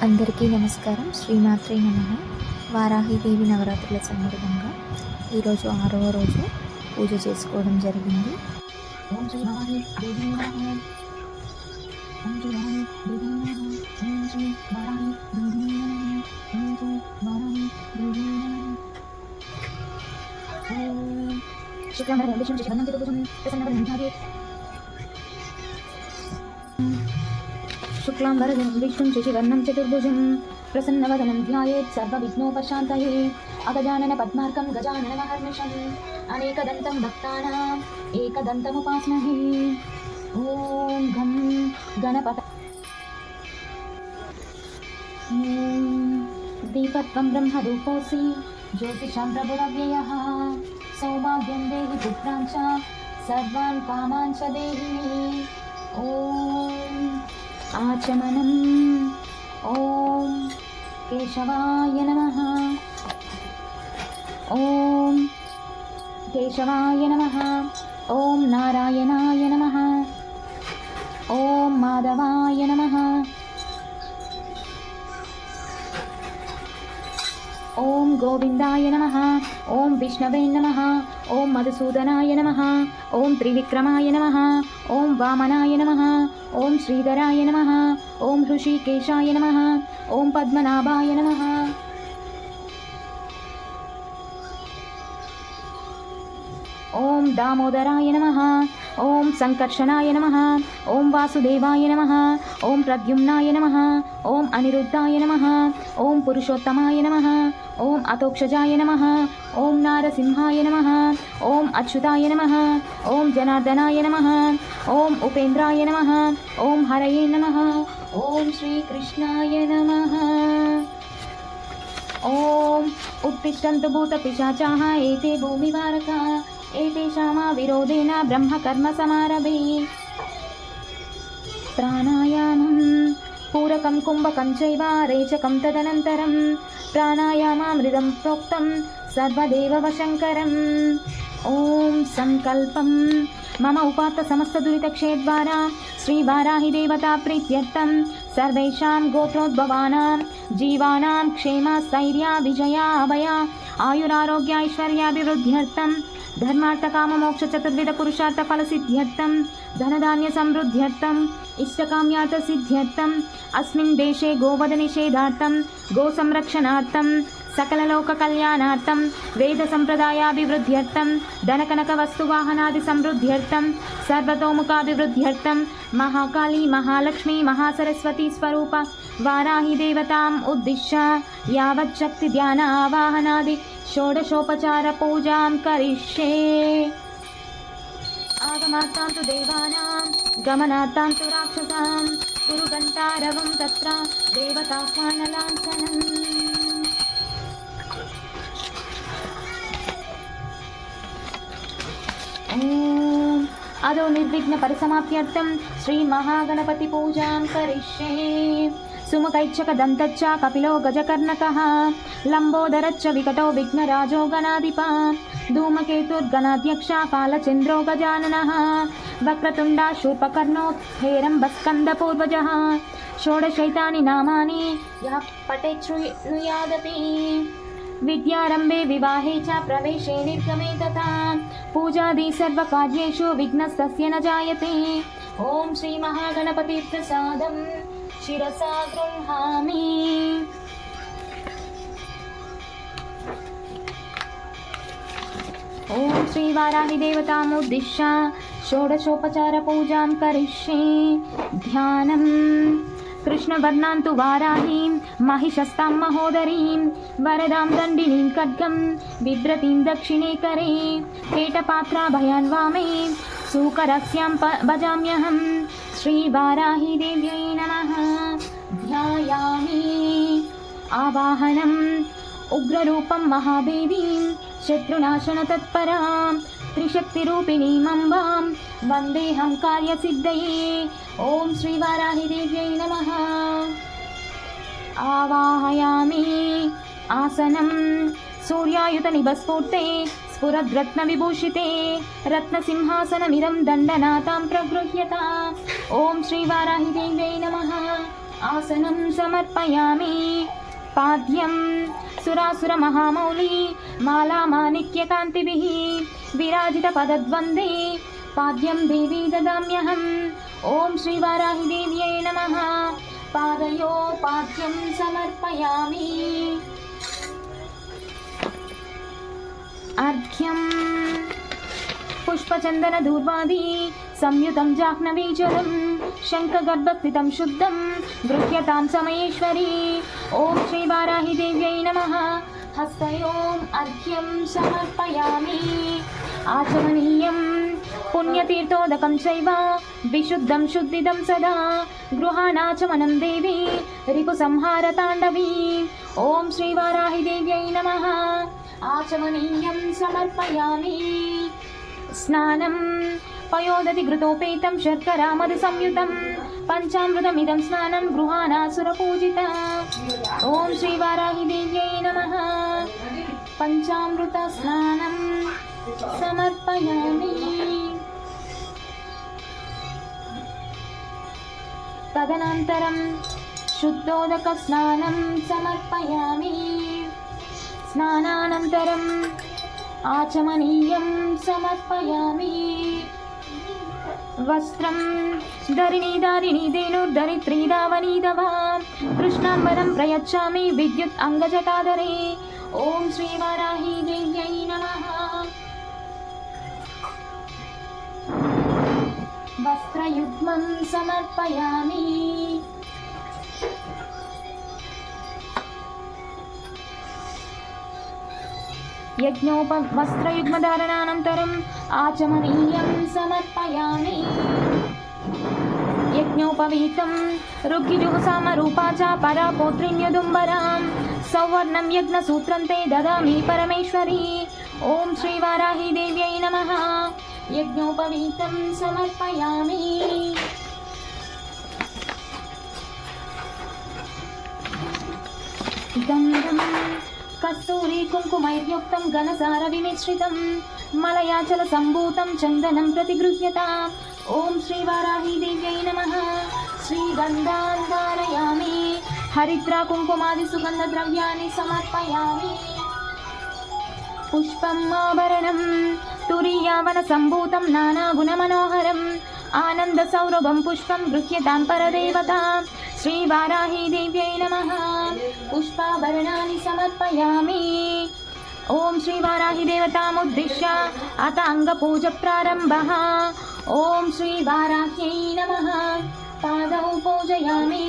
అందరికీ నమస్కారం. శ్రీమాత్రే నమః. వారాహిదేవి నవరాత్రుల సందర్భంగా ఈరోజు 6వ రోజు పూజ చేసుకోవడం జరిగింది. ఓం శ్రీ వారాహి దేవి నమః. ఓం శ్రీ వారాహి దేవి నమః. ఓం శ్రీ వారాహి దేవి నమః. ఓం శ్రీ వారాహి దేవి నమః. ఓం శుక్లాంబరధరం విష్ణుం శశివర్ణం చతుర్భుజం ప్రసన్నవదనం ధ్యాయేత్. శుక్లాంబరధరం విష్ణుం శశివర్ణం చతుర్భుజం ప్రసన్నవదనం ధ్యాయేత్ సర్వవిఘ్నోపశాంతయే. అగజానన పద్మార్కం గజాననమహర్నిశం అనేకదంతం భక్తానాం ఏకదంతముపాస్మహే. ఓం గం గణపత దీపత్వం బ్రహ్మరూపోऽसि జ్యోతిషం ప్రభురవ్యయః. సౌభాగ్యం దేహి పుత్రాన్ చ సర్వాన్ కామాన్ చ దేహి. ఓం ఆచమనం. ఓం కేశవాయ నమః. ఓం కేశవాయ నమః. ఓం నారాయణాయ నమః. ఓం మాధవాయ నమః. ఓం గోవిందాయ నమః. ఓం విష్ణవే నమః. ఓం మధుసూదనాయ నమః. ఓం త్రివిక్రమాయ నమః. ఓం వామనాయ నమః. ఓం శ్రీధరాయ నమః. ఓం హృషికేశాయ నమః. ఓం పద్మనాభాయ నమః. ఓం దామోదరాయ నమః. ఓం సంకర్షణాయ నమః. ఓం వాసుదేవాయ నమః. ఓం ప్రద్యుమ్నాయ నమః. ఓం అనిరుద్ధాయ నమః. ఓం పురుషోత్తమాయ నమః. ఓం అతోక్షజాయ నమః. ఓం నారసింహాయ నమః. ఓం అచ్యుతాయ నమః. ఓం జనార్దనాయ నమః. ఓం ఉపేంద్రాయ నమః. ఓం హరయే నమః. ఓం శ్రీకృష్ణాయ నమః. ఓం ఉత్తిష్టంతు భూతపిశాచాః ఏతే భూమివారకాః ఏతేషామా విరోధేన బ్రహ్మకర్మ సమారభే. ప్రాణాయామం పూరకం కుంభకం చైవ రేచకం తదనంతరం ప్రాణాయామామృతం ప్రోక్తం సర్వదేవ వశంకరం. ఓం సంకల్పం మమ ఉపాత్త సమస్త దురితక్షేద్వారా శ్రీ వారాహి దేవతా ప్రీత్యర్థం సర్వేషాం గోత్రోద్భవానాం జీవానాం క్షేమ స్థైర్య విజయ అభయ ఆయురారోగ్య ఐశ్వర్యాభివృద్ధ్యర్థం ధర్మార్థ కామ మోక్ష చతుర్విధ పురుషార్థ ఫల సిద్ధ్యర్థం ధనధాన్య సమృద్ధ్యర్థం ఇష్టకామ్యార్థ సిద్ధ్యర్థం అస్మిన్ దేశే గోవధ నిషేధార్థం గో సంరక్షణార్థం సకల లోక కళ్యాణార్థం వేద సంప్రదాయాభివృద్ధ్యర్థం ధనకనక వస్తువాహనాది సమృద్ధ్యర్థం సర్వతోముఖాభివృద్ధ్యర్థం మహాకాళీ మహాలక్ష్మీ మహాసరస్వతి స్వరూప వారాహి దేవతాం ఉద్దిశ్య యావత్ శక్తి ధ్యాన ఆవాహనాది షోడశోపచార పూజాం కరిష్యే. ఆగమార్థాం తు దేవానాం గమనార్థాం తు రాక్షసాం కురు ఘంటారవం తత్ర దేవతాహ్వానలాంఛనం. ఓం అదో నిర్విఘ్న పరిసమాప్త్యర్థం శ్రీ మహాగణపతి పూజాం కరిష్యే. సుముఖైచ్చక దంతచ్చ కపిలో గజకర్ణకః లంబోదరచ్చ వికటో విఘ్నరాజో గణాధిప ధూమకేతుర్గణాధ్యక్ష కాలచంద్రో గజాననః వక్రతుండా శూర్పకర్ణో హేరంబస్కందపూర్వజः షోడశైతాని నామాని యః పఠేత్ శృణుయాదపి. విద్యారంభే వివాహే చ ప్రవేశే నిర్గమే తథా పూజాది సర్వకార్యేషు విఘ్నస్తస్య న జాయతే. ఓం శ్రీ మహాగణపతి ప్రసాదం శిరసా గృహామి. ఓం శ్రీ వారాహి దేవతాముద్దిశ్య షోడశోపచార పూజాం కరిష్యే. ధ్యానం కృష్ణవర్ణాం తు వారాహీం మహిషస్తాం మహోదరీం వరదాం దండినీం ఖడ్గం బిభ్రతీం దక్షిణే కరే పేటపాత్రాభయాన్ వామే సూకరస్యాం భజామ్యహం. శ్రీ వారాహి దేవ్యై నమః. ధ్యాయామి ఆవాహనం ఉగ్రరూపం మహాదేవీం శత్రునాశన తత్పరాం త్రిశక్తిరూపిణీం అంబాం వందేహం కార్యసిద్ధయే. ఓం శ్రీ వారాహి దేవ్యై నమః. ఆవాహయామి ఆసనం సూర్యాయుత నిభస్ఫూర్తే స్ఫురద్రత్న విభూషితే రత్నసింహాసనమిదం దండనాథాం ప్రగృహ్యత. ఓం శ్రీ వారాహి దేవ్యై నమః. आसनं समर्पयामि पाद्यं सुरासुरमहामौली मालामाणिक्यकान्तिभिः विराजितपदद्वन्द्वे पाद्यं देवी ददाम्यहम् ॐ श्रीवाराहिदेव्यै नमः पादयो पाद्यं समर्पयामि अर्घ्यं पुष्पचन्दनदूर्वादि संयुतं जाह्नवीजलं शङ्खगर्भस्थितं शुद्धं गृह्यतां समयेश्वरी ॐ श्रीवाराहिदेव्यै नमः हस्तयोम् अर्घ्यं समर्पयामि आचमनीयं पुण्यतीर्थोदकं चैव विशुद्धं शुद्धिदं सदा गृहाणाचमनं देवी रिपुसंहारताण्डवी ॐ श्रीवाराहिदेव्यै नमः आचमनीयं समर्पयामि स्नानं पयोदधि घृतोपेतं शर्करा मधुसंयुतं पञ्चामृतमिदं स्नानं गृहाणासुरपूजिता ॐ श्रीवाराहिदेव्यै नमः पञ्चामृतस्नानं समर्पयामि तदनन्तरं शुद्धोदकस्नानं समर्पयामि स्नानानन्तरम् आचमनीयं समर्पयामि वस्त्रं धरिणी धेनुर्धरित्री दावनीदवा कृष्णाम्बरं प्रयच्छामि विद्युत् अङ्गजटाधरे ॐ श्रीवाराहिदेव्यै नमः वस्त्रयुग्मं समर्पयामि वस्त्रयुग्मधारणानन्तरम् आचमनीयं समर्पयामि यज्ञोपवीतं ऋग्गिजुःसामरूपा च परा पौत्रिण्यदुम्बरां सौवर्णं यज्ञसूत्रं ते ददामि परमेश्वरी ॐ श्रीवाराहिदेव्यै नमः यज्ञोपवीतं समर्पयामि गन्धं कस्तूरी कुङ्कुमैर्युक्तं घनसारविमिश्रितं मलयाचलसम्भूतं चन्दनं प्रतिगृह्यताम् ॐ श्रीवाराहिदेव्यै नमः श्रीगन्धान् धारयामि हरिद्रा कुङ्कुमादिसुगन्धद्रव्याणि समर्पयामि पुष्पम् आभरणं तुरीयावनसम्भूतं नानागुणमनोहरम् आनन्दसौरभं पुष्पं गृह्यतां परदेवता श्रीवाराहिदेव्यै नमः पुष्पाभरणानि समर्पयामि ॐ श्रीवाराहिदेवतामुद्दिश्य अथ अङ्गपूजप्रारम्भः ॐ श्रीवाराह्यै नमः पादौ पूजयामि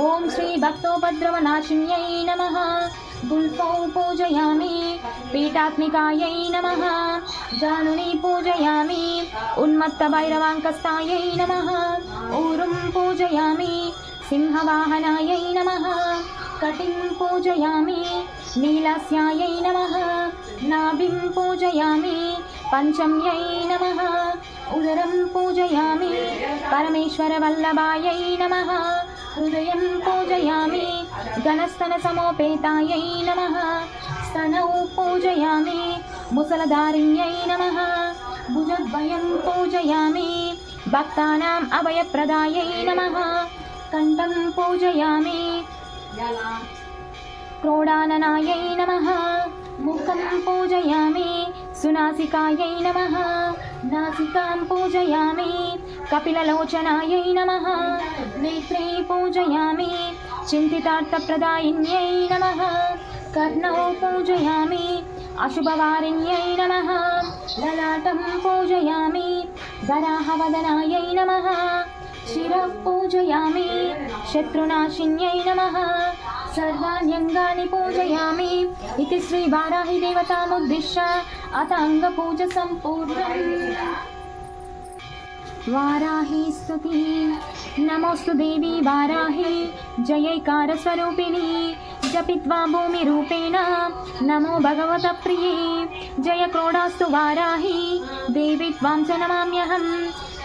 ॐ श्रीभक्तोपद्रवनाशिन्यै नमः गुल्फौ पूजयामि पीठात्मिकायै नमः जानुनी पूजयामि उन्मत्तभैरवाङ्कस्तायै नमः ऊरुं पूजयामि सिंहवाहनायै नमः कटिं पूजयामि नीलास्यायै नमः नाभिं पूजयामि पञ्चम्यै नमः उदरं पूजयामि परमेश्वरवल्लभायै नमः हृदयं पूजयामि गणस्तनसमोपेतायै नमः स्तनौ पूजयामि मुसलधारिण्यै नमः भुजद्वयं पूजयामि भक्तानाम् अभयप्रदायै नमः कण्ठं पूजयामि क्रोडाननायै नमः मुखं पूजयामि सुनासिकायै नमः नासिकां पूजयामि कपिललोचनायै नमः नेत्रे पूजयामि चिन्तितार्थप्रदायिन्यै नमः कर्णौ पूजयामि अशुभवारिण्यै नमः ललाटं पूजयामि वराहवदनायै नमः शिरः पूजयामि शत्रुनाशिन्यै नमः सर्वाण्यङ्गानि पूजयामि इति श्रीवाराहिदेवतामुद्दिश्य अथ अङ्गपूजा सम्पूर्णम् वाराही स्तुतिः नमोऽस्तु देवी वाराही जयैकारस्वरूपिणी जपित्वा भूमिरूपेण नमो भगवत प्रिये जय क्रोडास्तु वाराही देवी त्वां च नमाम्यहम्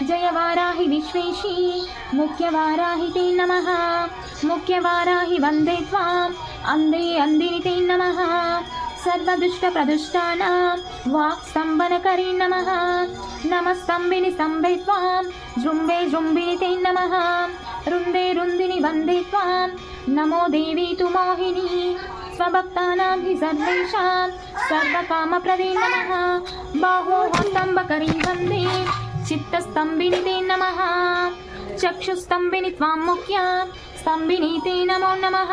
जय वाराही विश्वेशी मुख्यवाराही ते नमः मुख्यवाराही वन्दे त्वाम् अन्धे अन्दिनि ते नमः सर्वदुष्टप्रदुष्टानां वाक्स्तम्भनकरी नमः नमस्तम्भिनि स्तम्भे त्वां जृम्भे जृम्भिनि ते नमः रुन्दे रुन्दिनि वन्दे त्वां नमो देवी तु मोहिनी स्वभक्तानां हि सर्वेषां सर्वकामप्रदे नमः बाहोस्तम्भकरी वन्दे चित्तस्तम्भिनि ते नमः चक्षुस्तम्भिनि त्वां मुख्या स्तम्भिनि ते नमो नमः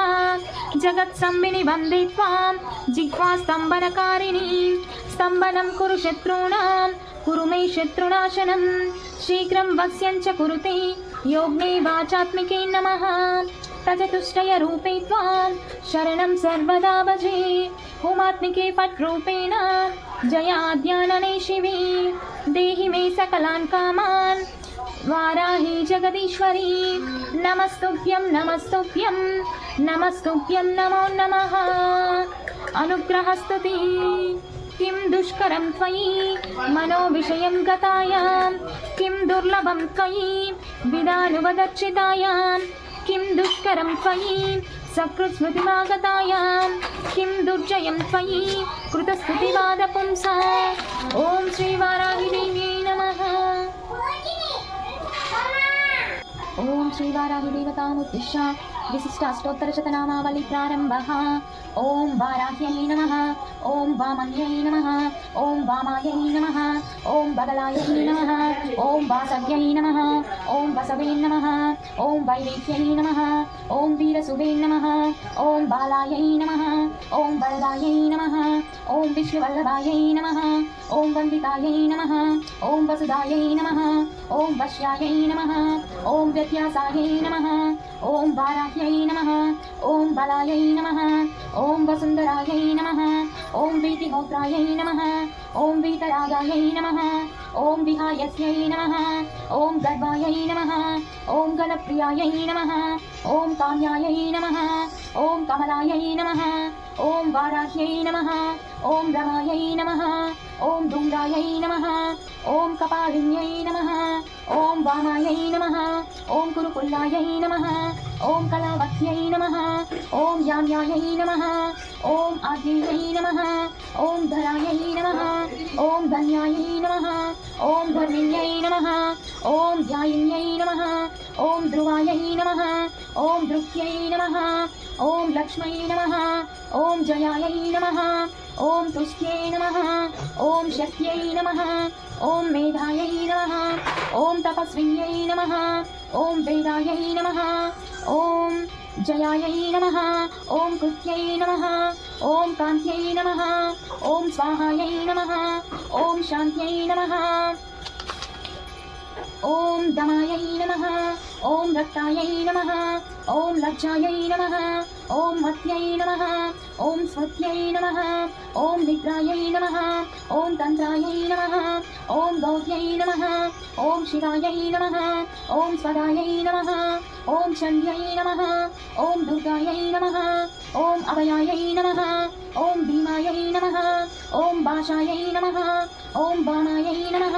जगत्स्तम्भिनि वन्दे त्वां जिह्वास्तम्भनकारिणी स्तम्भनं कुरु शत्रूणां कुरु मे शत्रुनाशनं शीघ्रं वस्यञ्च कुरुते योग्ने वाचात्मिके नमः तजतुष्टयरूपे त्वां शरणं सर्वदा भजे होमात्मिके फट्रूपेण जयाद्यानने शिवे देहि मे सकलान् कामान् वाराही जगदीश्वरी नमस्तुभ्यं नमस्तुभ्यं नमस्तुभ्यं नमो नमः अनुग्रहस्तुति किं दुष्करं त्वयि मनोविषयं गतायां किं दुर्लभं त्वयि विदानुवदर्चितायां किं दुष्करं त्वयि सकृत्स्मृतिमागतायां किं दुर्जयं त्वयि कृतस्तुतिवादपुंसा ॐ श्रीवाराहिदेव्यै नमः ॐ श्रीवाराहिदेवतामुद्दिश्य विशिष्टाष्टोत्तरशतनामावली प्रारम्भः ॐ वाराह्यै नमः ॐ वामह्यै नमः ॐ वामायै नमः ॐ बगलायै नमः ॐ वासव्यै नमः ॐ वसवे नमः ॐ वैदेह्यै नमः ॐ वीरसुवे नमः ॐ बालायै नमः ॐ वरदायै नमः ॐ विष्णुवल्लभायै नमः ॐ वन्दितायै नमः ॐ वसुदायै नमः ॐ वश्यायै नमः ॐ व्यत्यासायै नमः ॐ वाराह्यै नमः ॐ बलायै नमः ॐ वसुन्धरायै नमः ॐ वीतिहोत्रायै नमः ॐ वीतरागायै नमः ॐ विहायस्यै नमः ॐ गर्भायै नमः ॐ गणप्रियायै नमः ॐ काम्यायै नमः ॐ कमलायै नमः ॐ वाराह्यै नमः ॐ रमायै नमः ॐ धूम्रायै नमः ॐ कपालिन्यै नमः ॐ वामायै नमः ॐ कुरुकुल्लायै नमः ॐ कलावत्यै नमः ॐ याम्यायै नमः ॐ आद्यै नमः ॐ धरायै नमः ॐ धन्यायै नमः ॐ धर्मिण्यै नमः ॐ ध्यायिन्यै नमः ॐ ध्रुवायै नमः ॐ धृत्यै नमः ॐ लक्ष्मै नमः ॐ जयायै नमः ॐ तुष्ट्यै नमः ॐ शक्त्यै नमः ॐ मेधायै नमः ॐ तपस्विन्यै नमः ॐ वेदायै नमः ॐ जयायै नमः ॐ कृत्यै नमः ॐ कान्त्यै नमः ॐ स्वाहायै नमः ॐ शान्त्यै नमः ॐ दमायै नमः ॐ रक्तायै नमः ॐ लज्जायै नमः ॐ मत्यै नमः ॐ स्मृत्यै नमः ॐ निद्रायै नमः ॐ तन्त्रायै नमः ॐ गौर्यै नमः ॐ शिवायै नमः ॐ स्वदायै नमः ॐ शल्यै नमः ॐ दुर्गायै नमः ॐ अभयायै नमः ॐ भीमायै नमः ॐ भाषायै नमः ॐ वामायै नमः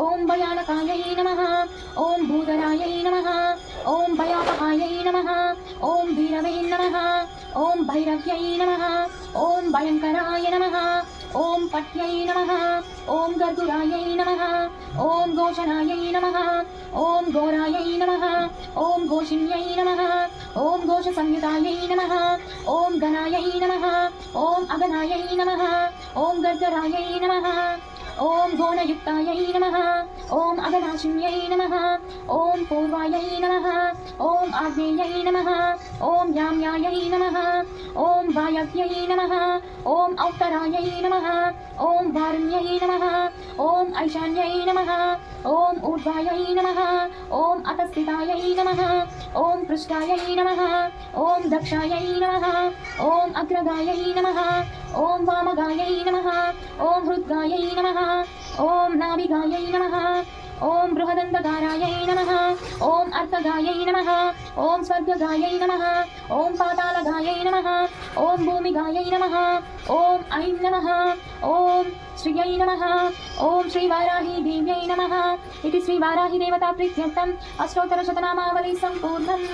ॐ भयानकायै नमः ॐ भूधरायै नमः ॐ भयापहायै नमः ॐ भीरवे नमः ॐ भैरव्यै नमः ॐ भयङ्कराय नमः ॐ पट्यै नमः ॐ गर्दुरायै नमः ॐ घोषणायै नमः ॐ घोरायै नमः ॐ घोषिण्यै नमः ॐ घोषसंयुतायै नमः ॐ गणायै नमः ॐ अगनायै नमः ॐ गर्जरायै नमः ॐ घोणयुक्तायै नमः ॐ अगनाशिन्यै नमः ॐ पूर्वायै नमः ॐ आग्नेयै नमः ॐ याम्यायै नमः ॐ वायव्यै नमः ॐ औत्तरायै नमः ॐ वारुण्यै नमः ॐ ऐशान्यै नमः ॐ ऊर्ध्वायै नमः ॐ अतस्थितायै नमः ॐ पृष्ठायै नमः ॐ दक्षायै नमः ॐ अग्रगायै नमः ॐ वामगायै नमः ॐ हृद्गायै नमः ॐ नाभिगायै नमः ॐ बृहदन्तकारायै नमः ॐ अर्थगायै नमः ॐ स्वर्गगायै नमः ॐ पातालगायै नमः ॐ भूमिगायै नमः ॐ ऐं नमः ॐ श्रियै नमः ॐ श्रीवाराही देव्यै नमः इति श्रीवाराहीदेवता प्रीत्यर्थम् अष्टोत्तरशतनामावली सम्पूर्णम्।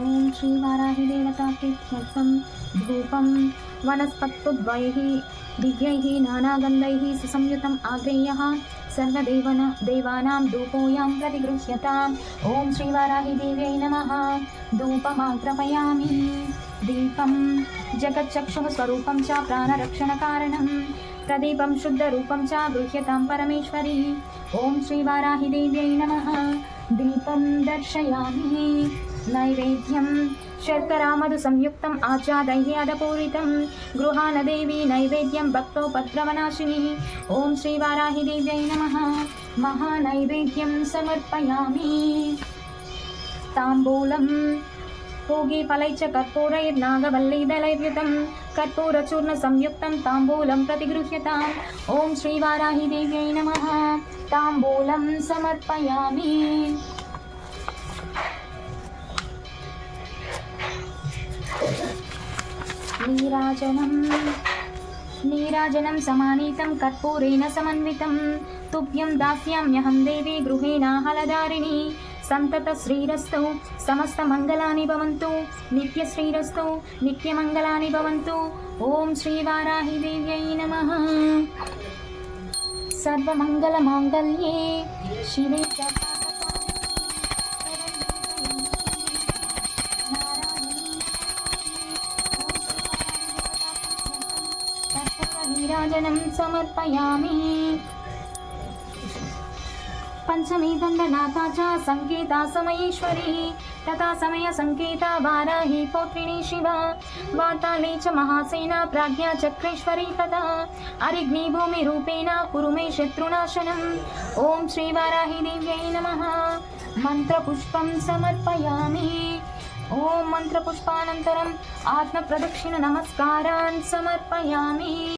ॐ श्रीवाराहीदेवता प्रीत्यर्थं धूपं वनस्पत्युद्वैः दिव्यैः नानागन्धैः सुसंयुतम् आग्रेयः सर्वदेवानां धूपोऽयं प्रतिगृह्यताम्। ॐ श्रीवाराहिदेव्यै नमः। धूपमाग्रपयामि। दीपं जगच्चक्षुः स्वरूपं च प्राणरक्षणकारणं, प्रदीपं शुद्धरूपं च गृह्यतां परमेश्वरी। ॐ श्रीवाराहिदेव्यै नमः। दीपं दर्शयामि। नैवेद्यं शर्करामधु संयुक्तम् आचादह्यादपूरितं गृहाणदेवी नैवेद्यं भक्तोपद्रवनाशिनी। ॐ श्रीवाराहिदेव्यै नमः। महानैवेद्यं समर्पयामि। ताम्बूलं पूगीफलैश्च कर्पूरैर्नागवल्लीदलैर्युतं कर्पूरचूर्णसंयुक्तं ताम्बूलं प्रतिगृह्यताम्। ॐ श्रीवाराहिदेव्यै नमः। ताम्बूलं समर्पयामि। नीराजनं समानीतं कर्पूरेण समन्वितं तुभ्यं दास्याम्यहं देवी गृहेणाहलधारिणी। सन्ततश्रीरस्तु समस्तमङ्गलानि भवन्तु, नित्यश्रीरस्तु नित्यमङ्गलानि भवन्तु। ॐ श्रीवाराहिदेव्यै नमः। सर्वमङ्गलमाङ्गल्ये शिवे नीराजनं समर्पयामि। पंचमी दण्डनाथा च संकेता समयेश्वरी, तथा समय संकेता वाराही पौत्रिणी शिवा। वाताली च महासेना प्राज्ञा चक्रेश्वरी, तथा अरिग्नि भूमिरूपेण कुरु मे शत्रुनाशनम्। ॐ श्रीवाराहिदेव्यै नमः। मन्त्रपुष्पं समर्पयामि। ॐ मन्त्रपुष्पानन्तरम् आत्मप्रदक्षिणनमस्कारान् समर्पयामि।